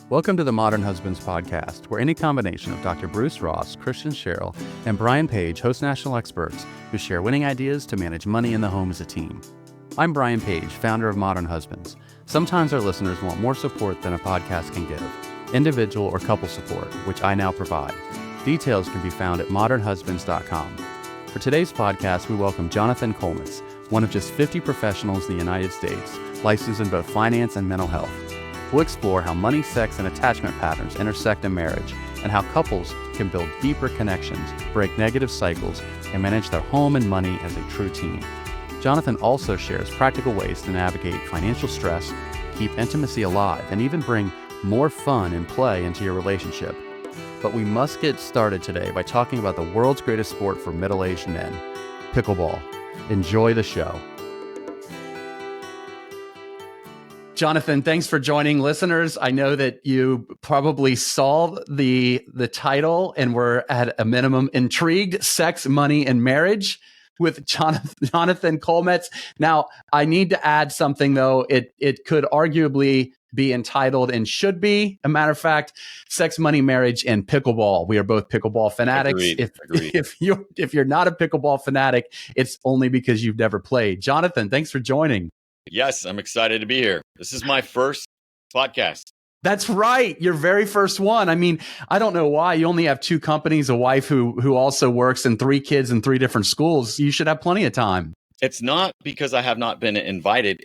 Welcome to the Modern Husbands podcast, where any combination of Dr. Bruce Ross, Christian Sherrill, and Brian Page host national experts who share winning ideas to manage money in the home as a team. I'm Brian Page, founder of Modern Husbands. Sometimes our listeners want more support than a podcast can give, individual or couple support, which I now provide. Details can be found at modernhusbands.com. For today's podcast, we welcome Jonathan Kolmetz, one of just 50 professionals in the United States, licensed in both finance and mental health. We'll explore how money, sex, and attachment patterns intersect in marriage, and how couples can build deeper connections, break negative cycles, and manage their home and money as a true team. Jonathan also shares practical ways to navigate financial stress, keep intimacy alive, and even bring more fun and play into your relationship. But we must get started today by talking about the world's greatest sport for middle-aged men, pickleball. Enjoy the show. Jonathan, thanks for joining. Listeners, I know that you probably saw the title and were at a minimum intrigued. Sex, Money, and Marriage with Jonathan Kolmetz. Now, I need to add something, though. It could arguably be entitled, and should be, a matter of fact, Sex, Money, Marriage, and Pickleball. We are both pickleball fanatics. Agreed. If you're not a pickleball fanatic, it's only because you've never played. Jonathan, thanks for joining. Yes, I'm excited to be here. This is my first podcast. That's right. Your very first one. I mean, I don't know why. You only have two companies, a wife who also works, and three kids in three different schools. You should have plenty of time. It's not because I have not been invited.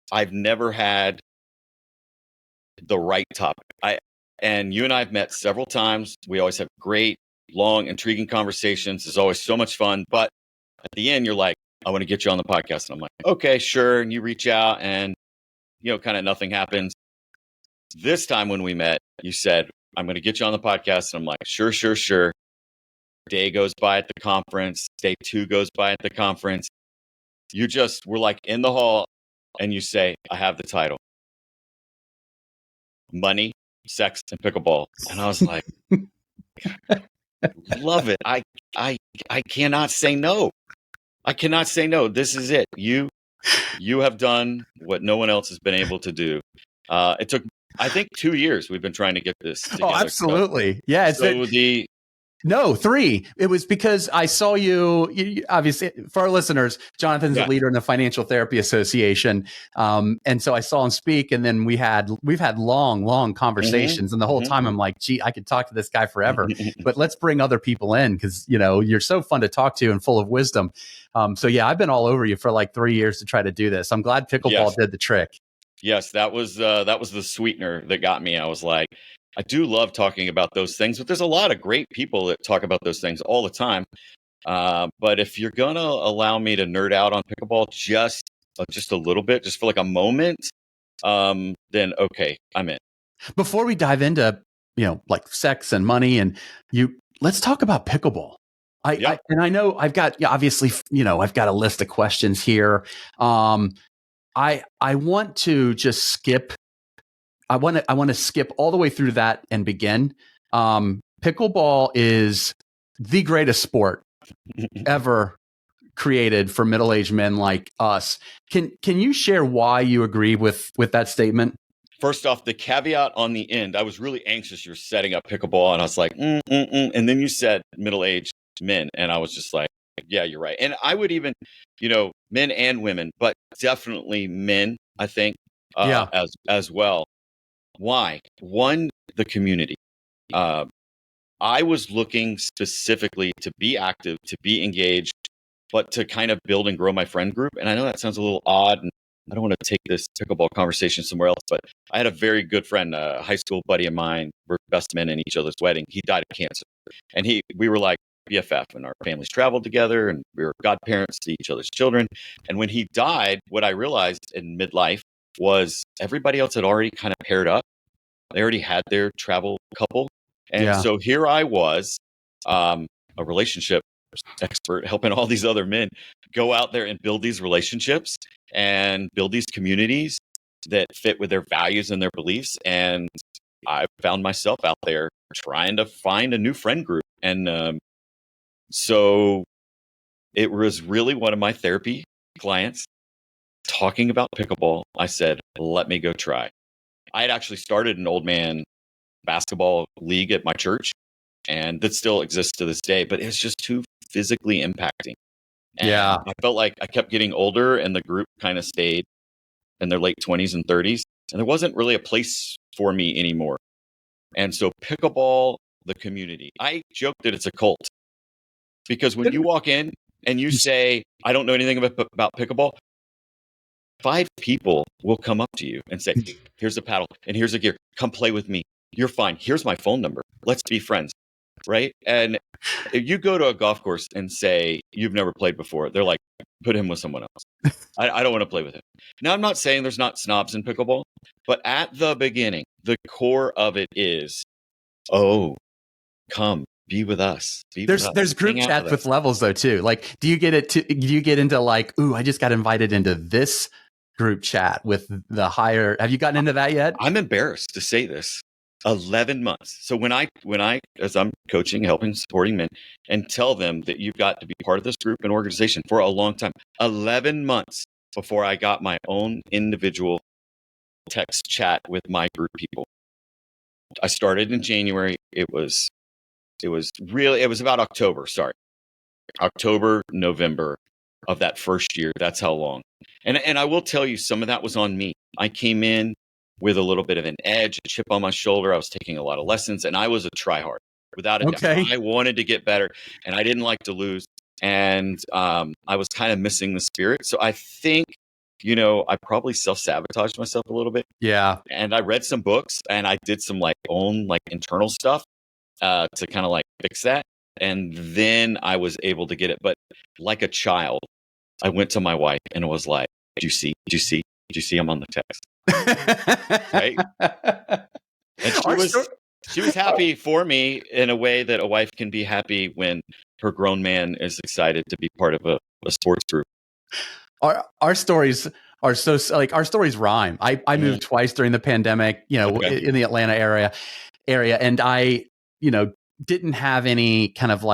I've never had the right topic. And you and I have met several times. We always have great, long, intriguing conversations. It's always so much fun. But at the end, you're like, I want to get you on the podcast. And I'm like, okay, sure. And you reach out and, kind of nothing happens. This time when we met, you said, I'm going to get you on the podcast. And I'm like, sure. Day goes by at the conference. Day 2 goes by at the conference. You just were like in the hall and you say, I have the title. Money, Sex, and Pickleball. And I was like, love it. I cannot say no. I cannot say no. This is it. You have done what no one else has been able to do. It took, I think, 2 years. We've been trying to get this together. Oh, absolutely. Yeah. No, 3. It was because I saw you obviously, for our listeners, Jonathan's a leader in the Financial Therapy Association. And so I saw him speak, and then we've had long conversations. And the whole time I'm like, gee, I could talk to this guy forever, but let's bring other people in because, you're so fun to talk to and full of wisdom. So yeah, I've been all over you for like 3 years to try to do this. I'm glad Pickleball did the trick. Yes, that was the sweetener that got me. I was like, I do love talking about those things, but there's a lot of great people that talk about those things all the time. But if you're going to allow me to nerd out on pickleball just a little bit, just for like a moment, then okay, I'm in. Before we dive into, like sex and money and let's talk about pickleball. I know I've got, obviously, I've got a list of questions here. I want to just skip. I want to skip all the way through that and begin. Pickleball is the greatest sport ever created for middle-aged men like us. Can you share why you agree with that statement? First off, the caveat on the end, I was really anxious. You're setting up pickleball, and I was like, and then you said middle-aged men, and I was just like, yeah, you're right. And I would even, men and women, but definitely men, I think, as well. Why? One, the community. I was looking specifically to be active, to be engaged, but to kind of build and grow my friend group. And I know that sounds a little odd, and I don't want to take this pickleball conversation somewhere else, but I had a very good friend, a high school buddy of mine. We're best men in each other's wedding. He died of cancer. And we were like BFF, and our families traveled together, and we were godparents to each other's children. And when he died, what I realized in midlife was everybody else had already kind of paired up. They already had their travel couple. And so here I was, a relationship expert, helping all these other men go out there and build these relationships and build these communities that fit with their values and their beliefs. And I found myself out there trying to find a new friend group. And so it was really one of my therapy clients talking about pickleball. I said, let me go try. I had actually started an old man basketball league at my church, and that still exists to this day, but it's just too physically impacting. And Yeah. I felt like I kept getting older and the group kind of stayed in their late 20s and 30s. And there wasn't really a place for me anymore. And so pickleball, the community, I joke that it's a cult because when you walk in and you say, I don't know anything about pickleball, 5 people will come up to you and say, here's a paddle and here's a gear. Come play with me. You're fine. Here's my phone number. Let's be friends. Right. And if you go to a golf course and say you've never played before, they're like, put him with someone else. I don't want to play with him. Now, I'm not saying there's not snobs in pickleball, but at the beginning, the core of it is, oh, come be with us. There's group chats with levels though too. Like, do you get into like, ooh, I just got invited into this group chat with the higher? Have you gotten into that yet? I'm embarrassed to say this. 11 months. So when I, as I'm coaching, helping, supporting men, and tell them that you've got to be part of this group and organization for a long time, 11 months before I got my own individual text chat with my group people. I started in January. It was about October, November of that first year. That's how long. And I will tell you, some of that was on me. I came in with a little bit of an edge, a chip on my shoulder. I was taking a lot of lessons, and I was a tryhard, without a doubt. I wanted to get better, and I didn't like to lose. And I was kind of missing the spirit. So I think, I probably self-sabotaged myself a little bit. Yeah. And I read some books, and I did some own internal stuff to kind of fix that. And then I was able to get it. But like a child, I went to my wife and was like, "Do you see? Do you see? Do you see? I'm on the text." Right? And she was happy for me in a way that a wife can be happy when her grown man is excited to be part of a sports group. Our stories are so our stories rhyme. I moved twice during the pandemic, in the Atlanta area, and I, didn't have any kind of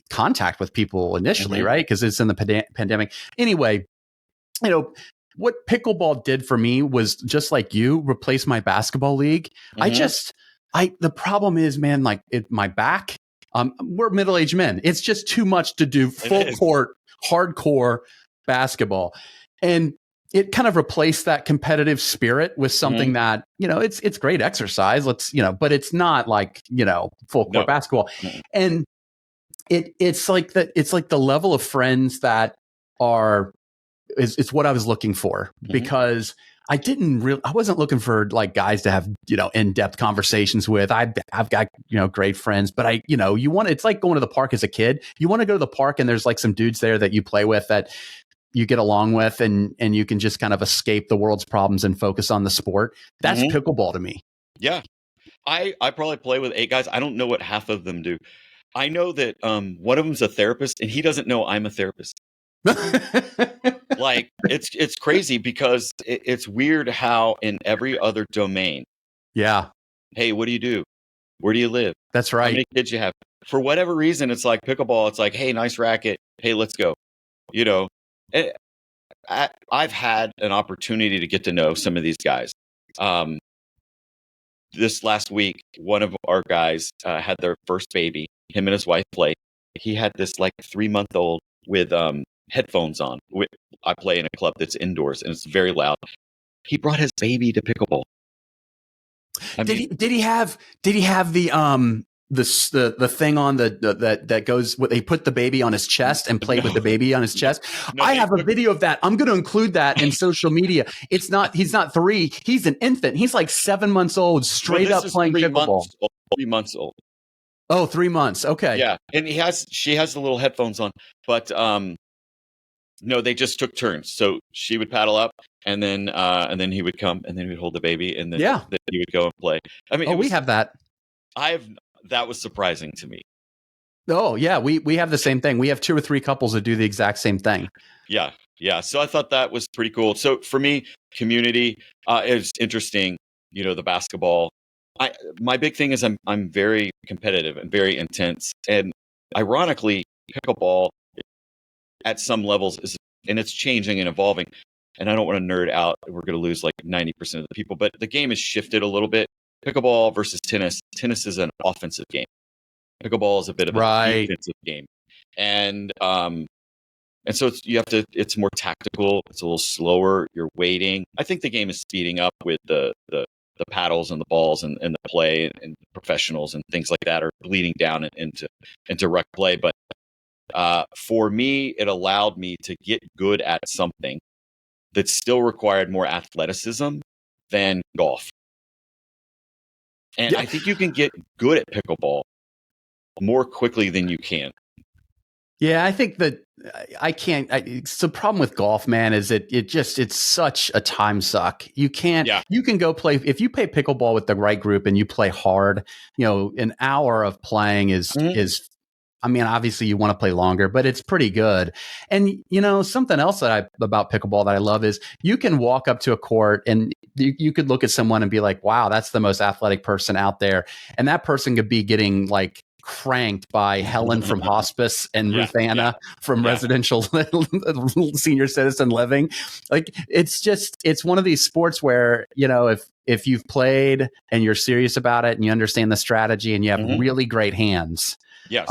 contact with people initially, right? Because it's in the pandemic. Anyway, what pickleball did for me was just like you replace my basketball league. The problem is, man, my back, we're middle-aged men. It's just too much to do full court, hardcore basketball. And it kind of replaced that competitive spirit with something that, it's great exercise. But it's not full court basketball. And it's like the level of friends that are, it's what I was looking for, because I wasn't looking for guys to have, in-depth conversations with. I've got, great friends, but it's like going to the park as a kid. You want to go to the park and there's some dudes there that you play with that you get along with, and you can just kind of escape the world's problems and focus on the sport. That's pickleball to me. Yeah. I probably play with 8 guys. I don't know what half of them do. I know that one of them's a therapist, and he doesn't know I'm a therapist. It's crazy because it's weird how in every other domain. Yeah. Hey, what do you do? Where do you live? That's right. How many kids you have? For whatever reason, it's like pickleball. It's like, hey, nice racket. Hey, let's go. I've had an opportunity to get to know some of these guys. This last week, one of our guys had their first baby. Him and his wife play. He had this 3-month-old with headphones on. I play in a club that's indoors and it's very loud. He brought his baby to pickleball. Did he have the thing on that goes, they put the baby on his chest and played with the baby on his chest? I have a video of that. I'm going to include that in social media. He's not 3. He's an infant. He's 7 months old, straight up playing pickleball. 3 months old. Oh, 3 months. Okay. Yeah. And she has the little headphones on, but no, they just took turns. So she would paddle up, and then he would come, and then he would hold the baby, and then he would go and play. I mean, we have that. That was surprising to me. Oh yeah, we have the same thing. We have 2 or 3 couples that do the exact same thing. Yeah, yeah. So I thought that was pretty cool. So for me, community is interesting. The basketball. My big thing is I'm very competitive and very intense, and ironically, pickleball at some levels and it's changing and evolving. And I don't want to nerd out. We're going to lose 90% of the people, but the game has shifted a little bit. pickleball versus tennis. Tennis is an offensive game. Pickleball is a bit of a Right. defensive game, and so it's more tactical. It's a little slower. You're waiting. I think the game is speeding up with the paddles and the balls and the play, and professionals and things like that are bleeding down into rec play. But for me, it allowed me to get good at something that still required more athleticism than golf. And Yeah. I think you can get good at pickleball more quickly than you can. Yeah, I think that I can't. It's the problem with golf, man, is it's such a time suck. You can't. Yeah. You can go play if you play pickleball with the right group and you play hard. An hour of playing is. I mean, obviously you want to play longer, but it's pretty good. And something else about pickleball that I love is you can walk up to a court and you could look at someone and be like, "Wow, that's the most athletic person out there," and that person could be getting like cranked by Helen from hospice and Ruth Anna from residential senior citizen living. Like it's one of these sports where, if you've played and you're serious about it and you understand the strategy and you have really great hands. Yes.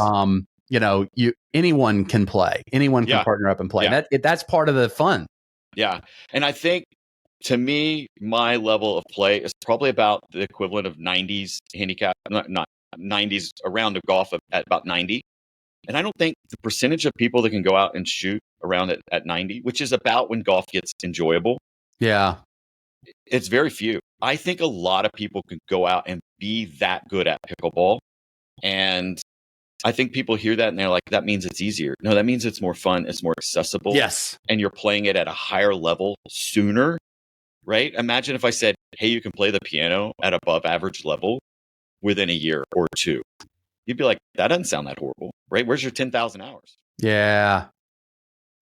Anyone can play. Anyone can partner up and play. Yeah. That's part of the fun. Yeah. And I think, to me, my level of play is probably about the equivalent of 90s handicap, not 90s, around the golf at about 90. And I don't think the percentage of people that can go out and shoot around at 90, which is about when golf gets enjoyable. Yeah. It's very few. I think a lot of people could go out and be that good at pickleball. And I think people hear that and they're like, that means it's easier. No, that means it's more fun. It's more accessible. Yes. And you're playing it at a higher level sooner, right? Imagine if I said, hey, you can play the piano at above average level within a year or two. You'd be like, that doesn't sound that horrible, right? Where's your 10,000 hours? Yeah.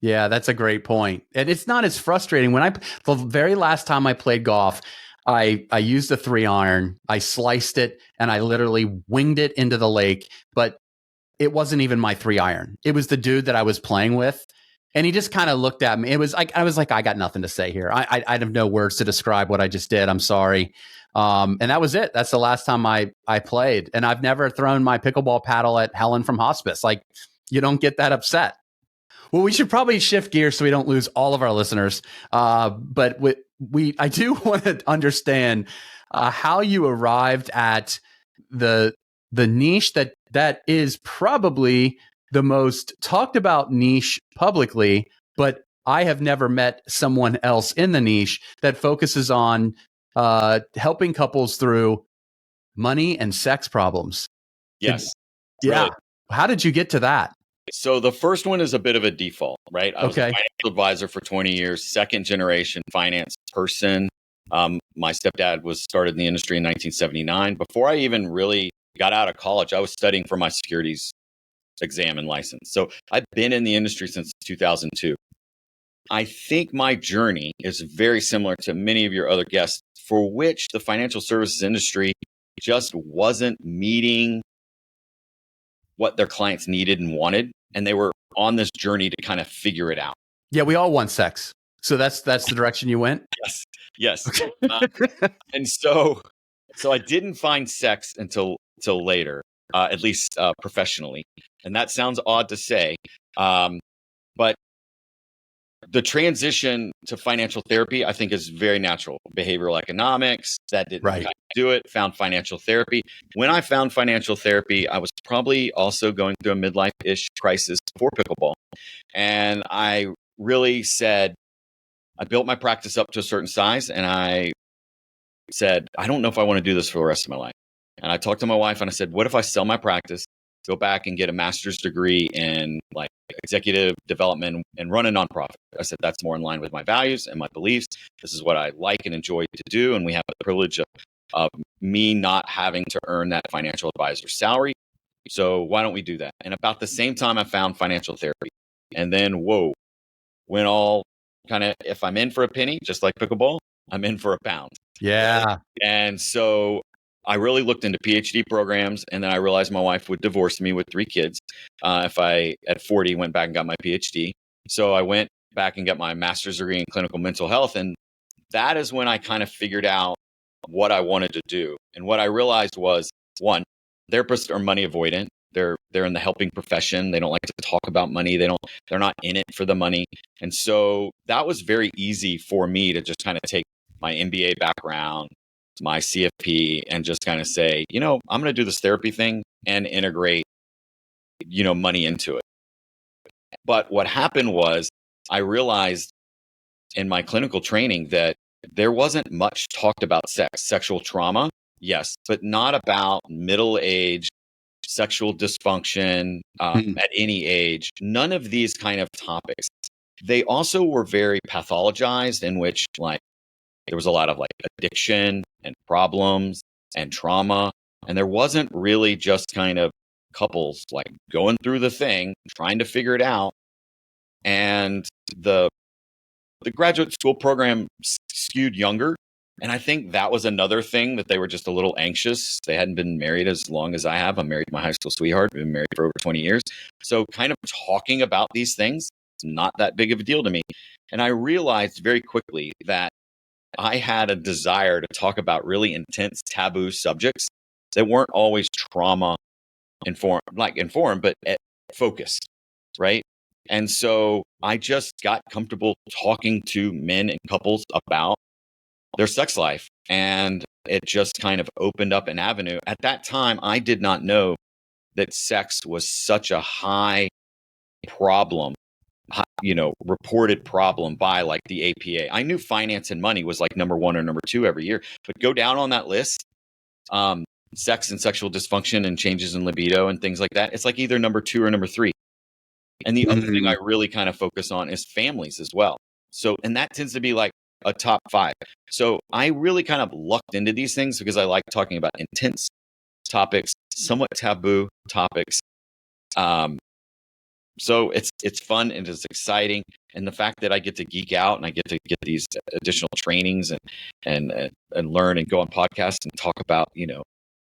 Yeah, that's a great point. And it's not as frustrating. The very last time I played golf, I used a 3-iron, I sliced it, and I literally winged it into the lake. But it wasn't even my 3-iron. It was the dude that I was playing with. And he just kind of looked at me. It was like, I was like, I got nothing to say here. I have no words to describe what I just did. I'm sorry. And that was it. That's the last time I played. And I've never thrown my pickleball paddle at Helen from hospice. Like, you don't get that upset. Well, we should probably shift gears so we don't lose all of our listeners. But I do want to understand how you arrived at the niche that is probably the most talked about niche publicly, but I have never met someone else in the niche that focuses on helping couples through money and sex problems. Yes. Yeah. Really. How did you get to that? So the first one is a bit of a default, right? I was a financial advisor for 20 years, second generation finance person. My stepdad was started in the industry in 1979. Before I even really got out of college, I was studying for my securities exam and license. So I've been in the industry since 2002. I think my journey is very similar to many of your other guests, for which the financial services industry just wasn't meeting what their clients needed and wanted. And they were on this journey to kind of figure it out. Yeah, we all want sex. So that's the direction you went? Yes. And so I didn't find sex until later, at least professionally. And that sounds odd to say. But the transition to financial therapy, I think, is very natural. Behavioral economics, that didn't do it, found financial therapy. When I found financial therapy, I was probably also going through a midlife-ish crisis before pickleball. And I really said, I built my practice up to a certain size, and I said, I don't know if I want to do this for the rest of my life. And I talked to my wife and I said, what if I sell my practice, go back and get a master's degree in like executive development and run a nonprofit? I said, that's more in line with my values and my beliefs. This is what I like and enjoy to do. And we have the privilege of me not having to earn that financial advisor salary. So why don't we do that? And about the same time, I found financial therapy. And then, whoa, when all kind of, if I'm in for a penny, just like pickleball, I'm in for a pound. Yeah. And so I really looked into PhD programs, and then I realized my wife would divorce me with 3 kids if I, at 40, went back and got my PhD. So I went back and got my master's degree in clinical mental health. And that is when I kind of figured out what I wanted to do. And what I realized was, one, therapists are money avoidant. They're in the helping profession. They don't like to talk about money. They're not in it for the money. And so that was very easy for me to just kind of take my MBA background, my CFP, and just kind of say, I'm going to do this therapy thing and integrate, money into it. But what happened was I realized in my clinical training that there wasn't much talked about sex, sexual trauma, yes, but not about middle age, sexual dysfunction at any age, none of these kind of topics. They also were very pathologized, in which like there was a lot of like addiction and problems and trauma. And there wasn't really just kind of couples like going through the thing, trying to figure it out. And the graduate school program skewed younger. And I think that was another thing, that they were just a little anxious. They hadn't been married as long as I have. I'm married to my high school sweetheart. We've been married for over 20 years. So kind of talking about these things is not that big of a deal to me. And I realized very quickly that I had a desire to talk about really intense taboo subjects that weren't always trauma informed, but focused, right? And so I just got comfortable talking to men and couples about their sex life. And it just kind of opened up an avenue. At that time, I did not know that sex was such a high problem, reported problem by like the APA. I knew finance and money was like number 1 or number 2 every year, but go down on that list, sex and sexual dysfunction and changes in libido and things like that, it's like either number 2 or number 3. And the other thing I really kind of focus on is families as well. So, and that tends to be like a top 5. So I really kind of lucked into these things because I like talking about intense topics, somewhat taboo topics. So it's fun and it's exciting. And the fact that I get to geek out and I get to get these additional trainings and learn and go on podcasts and talk about,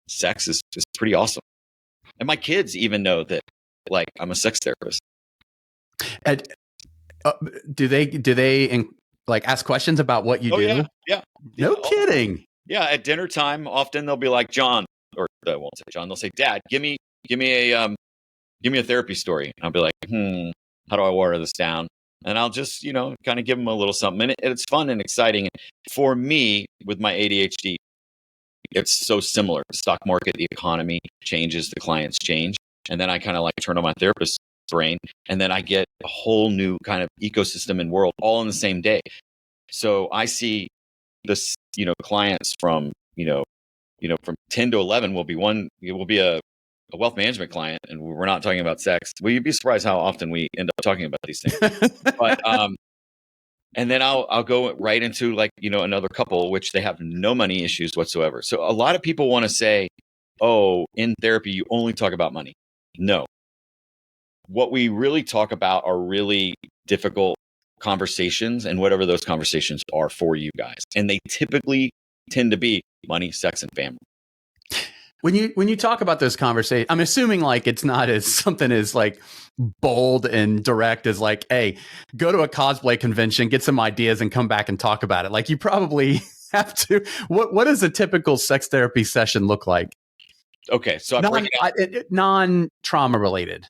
sex is pretty awesome. And my kids even know that like I'm a sex therapist. And, do they like ask questions about what you do? Yeah. No kidding. Yeah. At dinner time, often they'll be like, John, or they won't say John. They'll say, Dad, give me a therapy story. And I'll be like, how do I water this down? And I'll just, kind of give them a little something. And it's fun and exciting. For me, with my ADHD, it's so similar. The stock market, the economy changes, the clients change. And then I kind of like turn on my therapist's brain, and then I get a whole new kind of ecosystem and world all in the same day. So I see this, clients from, from 10 to 11 will be a wealth management client, and we're not talking about sex. Well, you'd be surprised how often we end up talking about these things. But and then I'll go right into like, another couple, which they have no money issues whatsoever. So a lot of people want to say, oh, in therapy, you only talk about money. No. What we really talk about are really difficult conversations, and whatever those conversations are for you guys. And they typically tend to be money, sex, and family. When you talk about those conversations, I'm assuming like it's not as something as like bold and direct as like, hey, go to a cosplay convention, get some ideas, and come back and talk about it. Like you probably have to. What does a typical sex therapy session look like? Okay, so non-trauma related.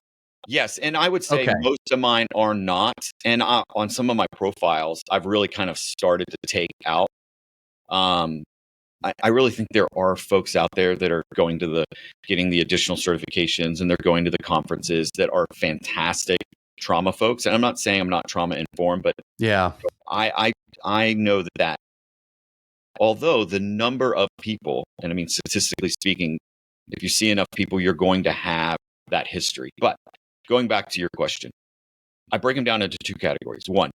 Yes, and I would say most of mine are not. And on some of my profiles, I've really kind of started to take out. I really think there are folks out there that are getting the additional certifications, and they're going to the conferences that are fantastic trauma folks. And I'm not saying I'm not trauma informed, but yeah, I know that although the number of people, and I mean statistically speaking, if you see enough people, you're going to have that history. But going back to your question, I break them down into 2 categories. One,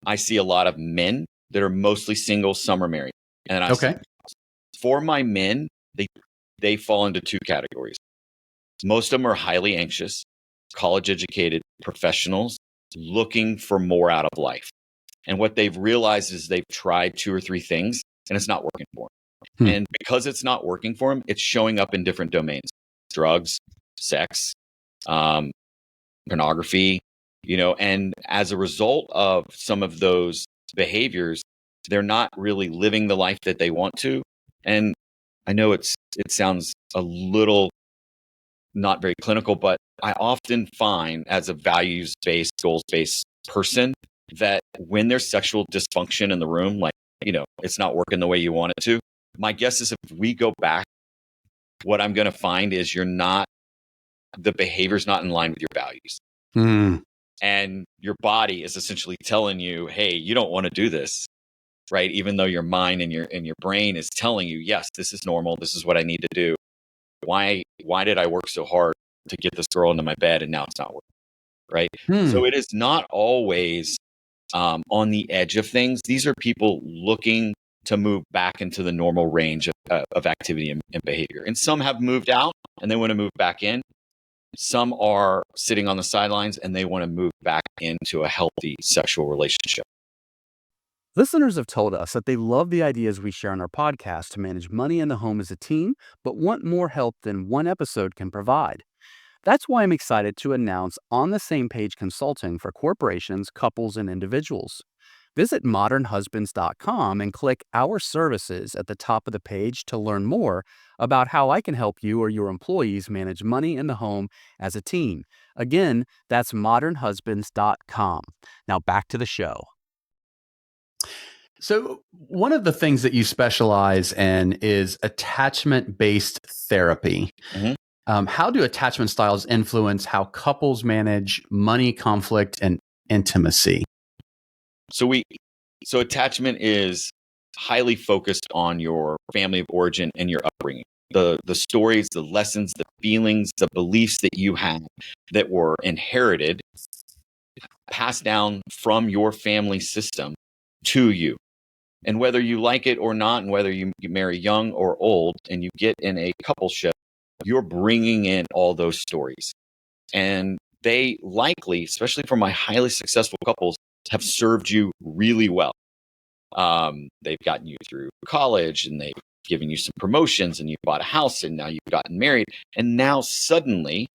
I see a lot of men that are mostly single, some are married, and I see, for my men, they fall into 2 categories. Most of them are highly anxious, college educated professionals looking for more out of life. And what they've realized is they've tried 2 or 3 things and it's not working for them. And because it's not working for them, it's showing up in different domains: drugs, sex, pornography, and as a result of some of those behaviors, they're not really living the life that they want to. And I know it sounds a little not very clinical, but I often find as a values-based, goals-based person that when there's sexual dysfunction in the room, like, it's not working the way you want it to, my guess is if we go back, what I'm going to find is the behavior's not in line with your values. Mm. And your body is essentially telling you, hey, you don't want to do this, right? Even though your mind and your brain is telling you, yes, this is normal. This is what I need to do. Why did I work so hard to get this girl into my bed and now it's not working, right? So it is not always on the edge of things. These are people looking to move back into the normal range of activity and behavior. And some have moved out and they want to move back in. Some are sitting on the sidelines and they want to move back into a healthy sexual relationship. Listeners have told us that they love the ideas we share on our podcast to manage money in the home as a team, but want more help than one episode can provide. That's why I'm excited to announce On the Same Page Consulting for corporations, couples, and individuals. Visit modernhusbands.com and click Our Services at the top of the page to learn more about how I can help you or your employees manage money in the home as a team. Again, that's modernhusbands.com. Now back to the show. So, one of the things that you specialize in is attachment-based therapy. Mm-hmm. How do attachment styles influence how couples manage money, conflict, and intimacy? So attachment is highly focused on your family of origin and your upbringing. The stories, the lessons, the feelings, the beliefs that you have that were inherited, passed down from your family system to you. And whether you like it or not, and whether you marry young or old and you get in a coupleship, you're bringing in all those stories. And they likely, especially for my highly successful couples, have served you really well. They've gotten you through college and they've given you some promotions and you bought a house and now you've gotten married. And now suddenly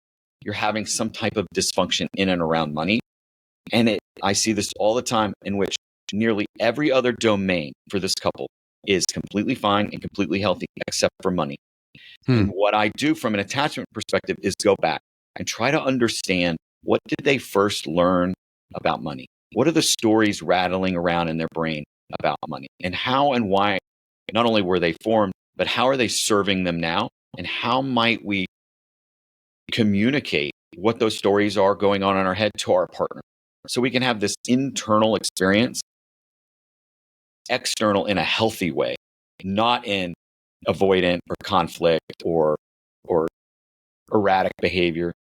you're having some type of dysfunction in and around money. And I see this all the time in which nearly every other domain for this couple is completely fine and completely healthy except for money. And what I do from an attachment perspective is go back and try to understand, what did they first learn about money? What are the stories rattling around in their brain about money? And how and why not only were they formed, but how are they serving them now? And how might we communicate what those stories are going on in our head to our partner, so we can have this internal experience, external in a healthy way, not in avoidant or conflict or erratic behavior.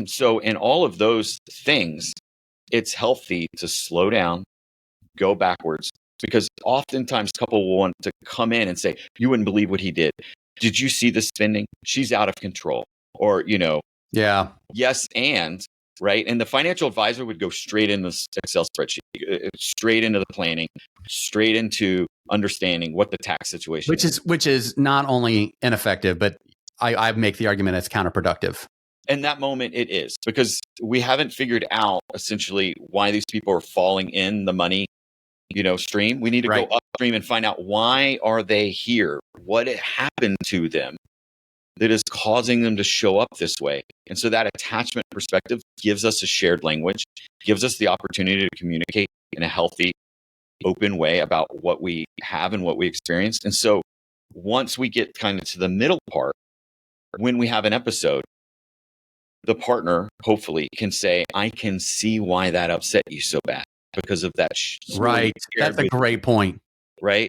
So in all of those things, it's healthy to slow down, go backwards, because oftentimes couple will want to come in and say, you wouldn't believe what he did. Did you see the spending? She's out of control. Or, Yeah. yes, and right. And the financial advisor would go straight into the Excel spreadsheet, straight into the planning, straight into understanding what the tax situation is. Which is not only ineffective, but I make the argument it's counterproductive. In that moment, it is, because we haven't figured out essentially why these people are falling in the money, stream. We need to go upstream and find out, why are they here? What happened to them that is causing them to show up this way? And so that attachment perspective gives us a shared language, gives us the opportunity to communicate in a healthy, open way about what we have and what we experienced. And so once we get kind of to the middle part, when we have an episode, the partner hopefully can say, I can see why that upset you so bad because of that. Right. That's a great point. Right.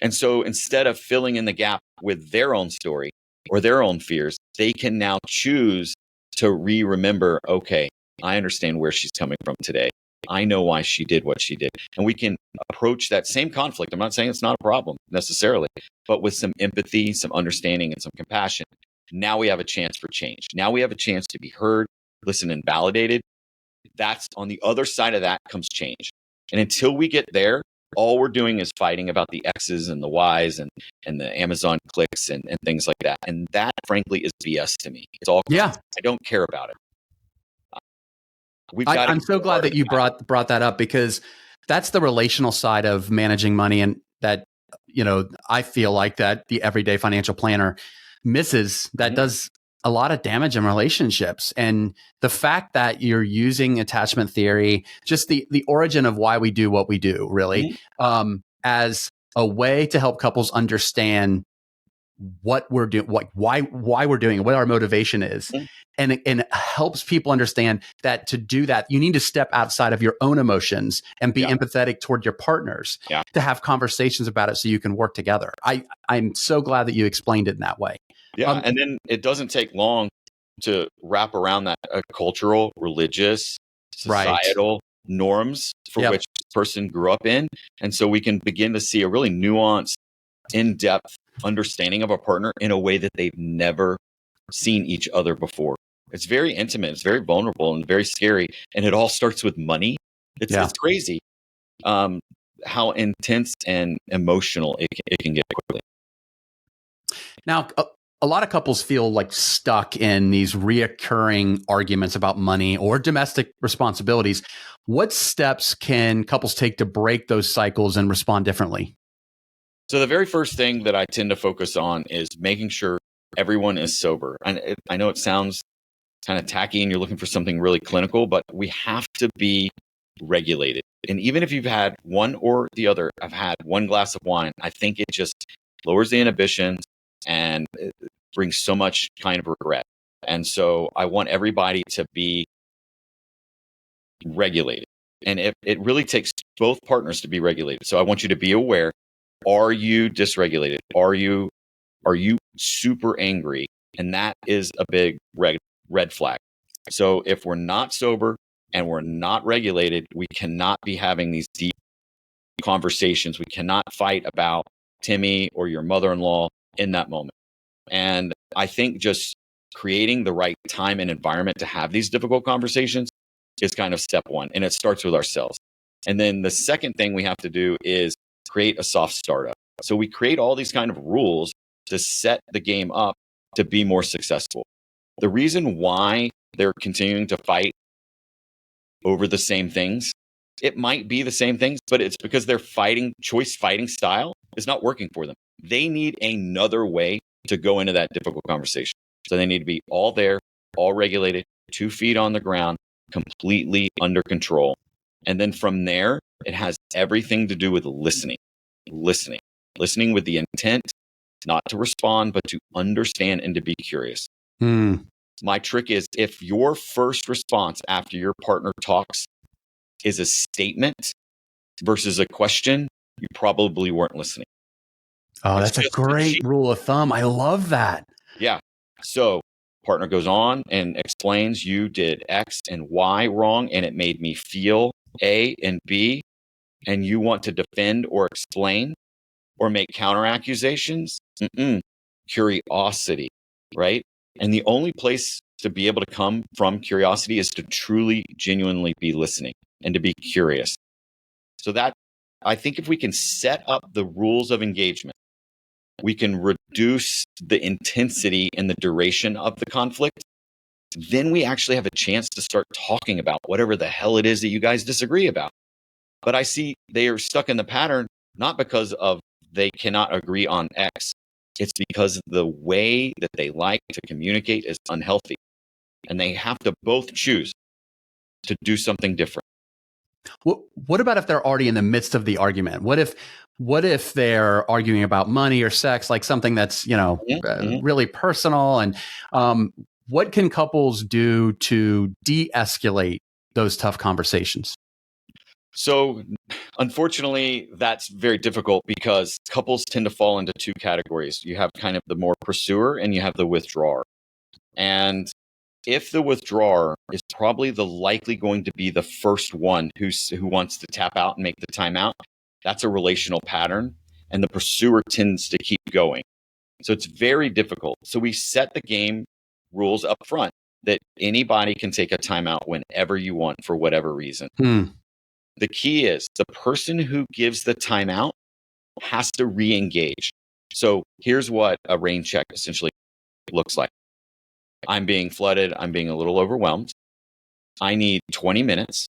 And so instead of filling in the gap with their own story or their own fears, they can now choose to remember, okay, I understand where she's coming from today. I know why she did what she did. And we can approach that same conflict. I'm not saying it's not a problem necessarily, but with some empathy, some understanding, and some compassion. Now we have a chance for change. Now we have a chance to be heard, listened, and validated. That's on the other side of that comes change. And until we get there, all we're doing is fighting about the X's and the Y's and the Amazon clicks and things like that. And that, frankly, is BS to me. It's all crap. I don't care about it. I'm so glad that you brought that up, because that's the relational side of managing money, and that I feel like that the everyday financial planner misses that does a lot of damage in relationships. And the fact that you're using attachment theory, just the origin of why we do what we do, really, as a way to help couples understand what we're doing, why we're doing it, what our motivation is. And it helps people understand that to do that, you need to step outside of your own emotions and be empathetic toward your partners to have conversations about it so you can work together. I'm so glad that you explained it in that way. Yeah. And then it doesn't take long to wrap around that cultural, religious, societal norms for which this person grew up in. And so we can begin to see a really nuanced, in-depth understanding of a partner in a way that they've never seen each other before. It's very intimate, it's very vulnerable and very scary. And it all starts with money. It's crazy how intense and emotional it can get quickly. Now, a lot of couples feel like stuck in these reoccurring arguments about money or domestic responsibilities. What steps can couples take to break those cycles and respond differently? So the very first thing that I tend to focus on is making sure everyone is sober. And I know it sounds kind of tacky and you're looking for something really clinical, but we have to be regulated. And even if you've had one or the other, I've had one glass of wine, I think it just lowers the inhibitions and it brings so much kind of regret. And so I want everybody to be regulated. And it really takes both partners to be regulated. So I want you to be aware. Are you dysregulated? Are you super angry? And that is a big red flag. So if we're not sober and we're not regulated, we cannot be having these deep conversations. We cannot fight about Timmy or your mother-in-law in that moment. And I think just creating the right time and environment to have these difficult conversations is kind of step one. And it starts with ourselves. And then the second thing we have to do is create a soft startup. So we create all these kind of rules to set the game up to be more successful. The reason why they're continuing to fight over the same things, it might be the same things, but it's because their fighting style is not working for them. They need another way to go into that difficult conversation. So they need to be all there, all regulated, 2 feet on the ground, completely under control. And then from there, it has everything to do with listening with the intent not to respond, but to understand and to be curious. My trick is if your first response after your partner talks is a statement versus a question, you probably weren't listening. Oh, that's a great rule of thumb. I love that. Yeah. So partner goes on and explains you did X and Y wrong, and it made me feel A and B, and you want to defend or explain or make counter accusations. Curiosity, right? And the only place to be able to come from curiosity is to truly, genuinely be listening and to be curious. So that I think if we can set up the rules of engagement, we can reduce the intensity and the duration of the conflict. Then we actually have a chance to start talking about whatever the hell it is that you guys disagree about. But I see they are stuck in the pattern, not because of they cannot agree on X. It's because the way that they like to communicate is unhealthy. And they have to both choose to do something different. What about if they're already in the midst of the argument? What if they're arguing about money or sex, like something that's, really personal? And what can couples do to de-escalate those tough conversations? So unfortunately, that's very difficult because couples tend to fall into two categories. You have kind of the more pursuer and you have the withdrawer. And if the withdrawer is probably the likely going to be the first one who wants to tap out and make the timeout, that's a relational pattern. And the pursuer tends to keep going. So it's very difficult. So we set the game rules up front that anybody can take a timeout whenever you want for whatever reason. The key is the person who gives the timeout has to re-engage. So here's what a rain check essentially looks like. I'm being flooded. I'm being a little overwhelmed. I need 20 minutes,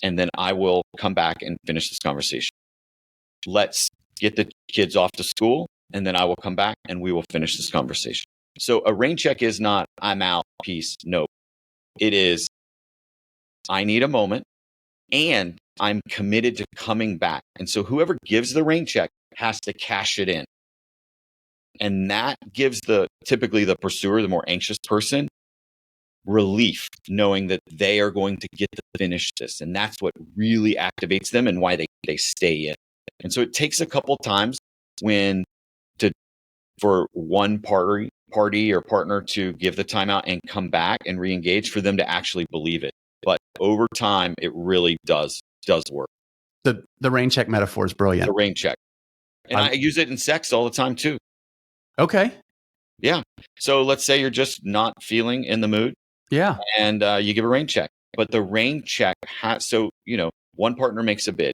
and then I will come back and finish this conversation. Let's get the kids off to school, and then I will come back and we will finish this conversation. So a rain check is not, I'm out, peace, nope. It is, I need a moment and I'm committed to coming back. And so whoever gives the rain check has to cash it in. And that gives typically the pursuer, the more anxious person, relief, knowing that they are going to get to finish this. And that's what really activates them and why they stay in. And so it takes a couple times for one party or partner to give the timeout and come back and re-engage, for them to actually believe it. But over time, it really does work. The rain check metaphor is brilliant. The rain check. And I use it in sex all the time too. Okay. Yeah. So let's say you're just not feeling in the mood. Yeah. And you give a rain check. But the rain check one partner makes a bid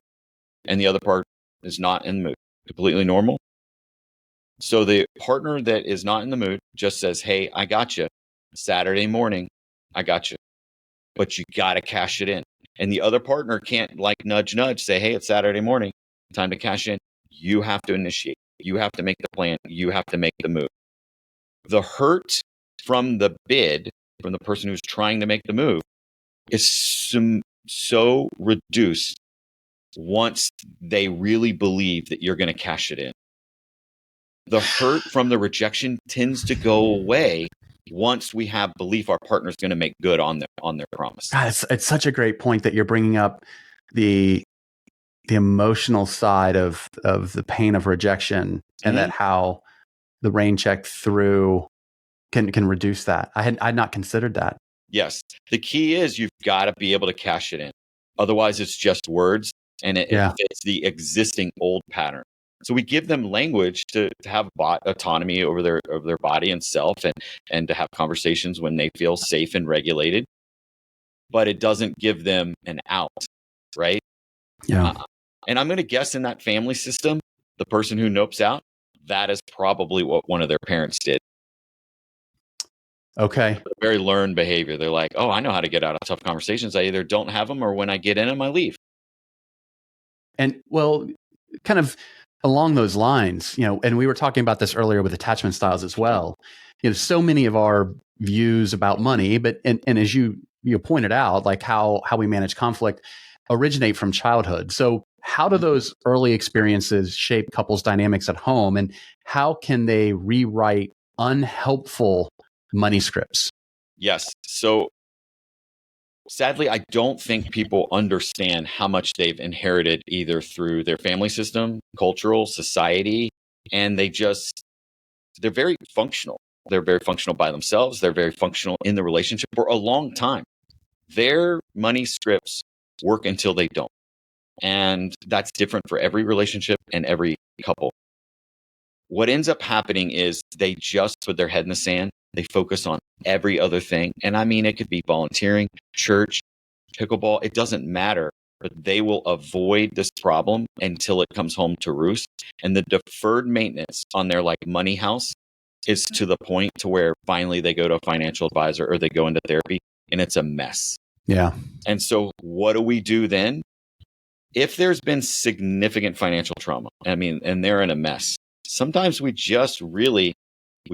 and the other part is not in the mood. Completely normal. So the partner that is not in the mood just says, hey, I got you. Saturday morning, I got you. But you got to cash it in. And the other partner can't nudge, say, hey, it's Saturday morning, time to cash in. You have to initiate. You have to make the plan. You have to make the move. The hurt from the bid, from the person who's trying to make the move, is so reduced once they really believe that you're going to cash it in. The hurt from the rejection tends to go away once we have belief our partner's going to make good on their promise. God, it's such a great point that you're bringing up the emotional side of the pain of rejection, and that how the rain check through can reduce that. I'd not considered that. Yes. The key is you've got to be able to cash it in. Otherwise, it's just words, and it fits the existing old pattern. So we give them language to have autonomy over their body and self, and to have conversations when they feel safe and regulated. But it doesn't give them an out, right? Yeah. And I'm going to guess in that family system, the person who nopes out, that is probably what one of their parents did. Okay. Very learned behavior. They're like, oh, I know how to get out of tough conversations. I either don't have them, or when I get in them, I leave. And well, kind of along those lines, and we were talking about this earlier with attachment styles as well. So many of our views about money, but and as you pointed out, like how we manage conflict originate from childhood. So how do those early experiences shape couples' dynamics at home, and how can they rewrite unhelpful money scripts? Yes. So sadly, I don't think people understand how much they've inherited either through their family system, cultural, society, and they're very functional. They're very functional by themselves. They're very functional in the relationship for a long time. Their money scripts work until they don't. And that's different for every relationship and every couple. What ends up happening is they just put their head in the sand. They focus on every other thing. And I mean, it could be volunteering, church, pickleball. It doesn't matter. But they will avoid this problem until it comes home to roost. And the deferred maintenance on their money house is to the point to where finally they go to a financial advisor or they go into therapy, and it's a mess. Yeah. And so what do we do then? If there's been significant financial trauma, and they're in a mess, sometimes we just we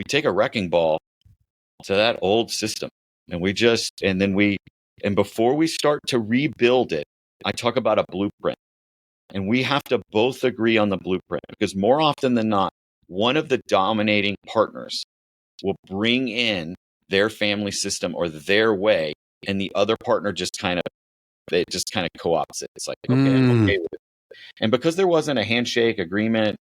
take a wrecking ball to that old system, and before we start to rebuild it, I talk about a blueprint, and we have to both agree on the blueprint, because more often than not, one of the dominating partners will bring in their family system or their way, and the other partner just kind of co-opts it. It's like, okay, I'm okay with it. And because there wasn't a handshake agreement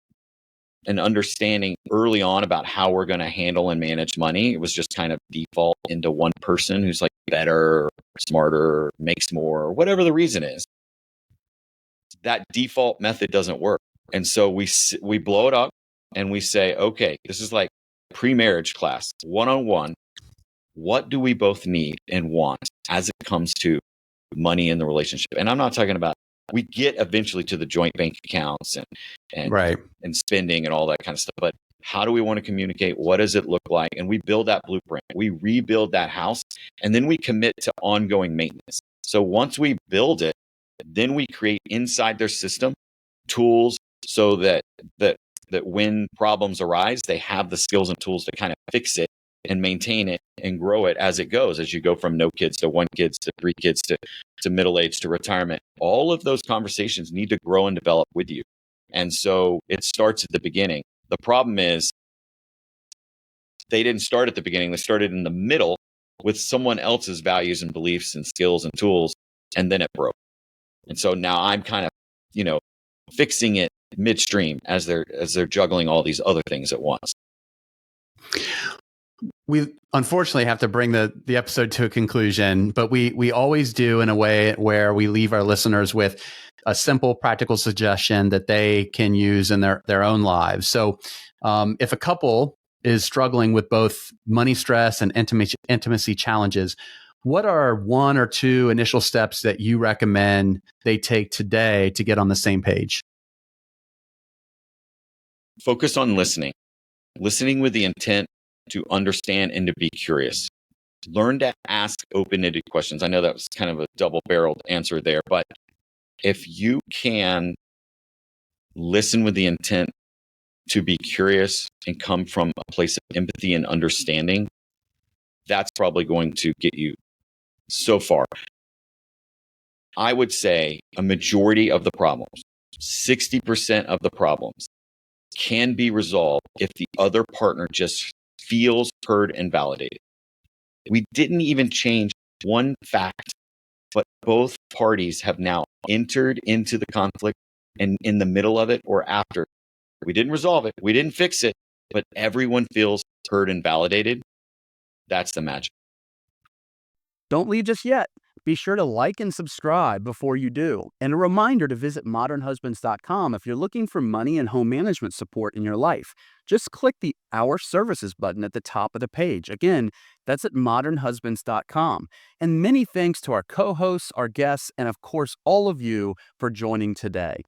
and understanding early on about how we're going to handle and manage money, it was just kind of default into one person who's better, smarter, makes more, or whatever the reason is. That default method doesn't work. And so we blow it up and we say, okay, this is like pre-marriage class, one-on-one. What do we both need and want as it comes to money in the relationship? And I'm not talking about, we get eventually to the joint bank accounts and right, and spending and all that kind of stuff. But how do we want to communicate? What does it look like? And we build that blueprint. We rebuild that house, and then we commit to ongoing maintenance. So once we build it, then we create inside their system tools so that that when problems arise, they have the skills and tools to kind of fix it and maintain it and grow it as it goes, as you go from no kids to 1 kids to 3 kids to middle age to retirement. All of those conversations need to grow and develop with you. And so it starts at the beginning. The problem is they didn't start at the beginning. They started in the middle with someone else's values and beliefs and skills and tools, and then it broke. And so now I'm kind of, fixing it midstream as they're juggling all these other things at once. We unfortunately have to bring the episode to a conclusion, but we always do in a way where we leave our listeners with a simple, practical suggestion that they can use in their own lives. So if a couple is struggling with both money stress and intimacy challenges, what are 1 or 2 initial steps that you recommend they take today to get on the same page? Focus on listening with the intent to understand and to be curious. Learn to ask open-ended questions. I know that was kind of a double-barreled answer there, but if you can listen with the intent to be curious and come from a place of empathy and understanding, that's probably going to get you so far. I would say a majority of the problems, 60% of the problems, can be resolved if the other partner just feels heard and validated. We didn't even change one fact, but both parties have now entered into the conflict and in the middle of it or after. We didn't resolve it. We didn't fix it, but everyone feels heard and validated. That's the magic. Don't leave just yet. Be sure to like and subscribe before you do. And a reminder to visit modernhusbands.com if you're looking for money and home management support in your life. Just click the Our Services button at the top of the page. Again, that's at modernhusbands.com. And many thanks to our co-hosts, our guests, and of course, all of you for joining today.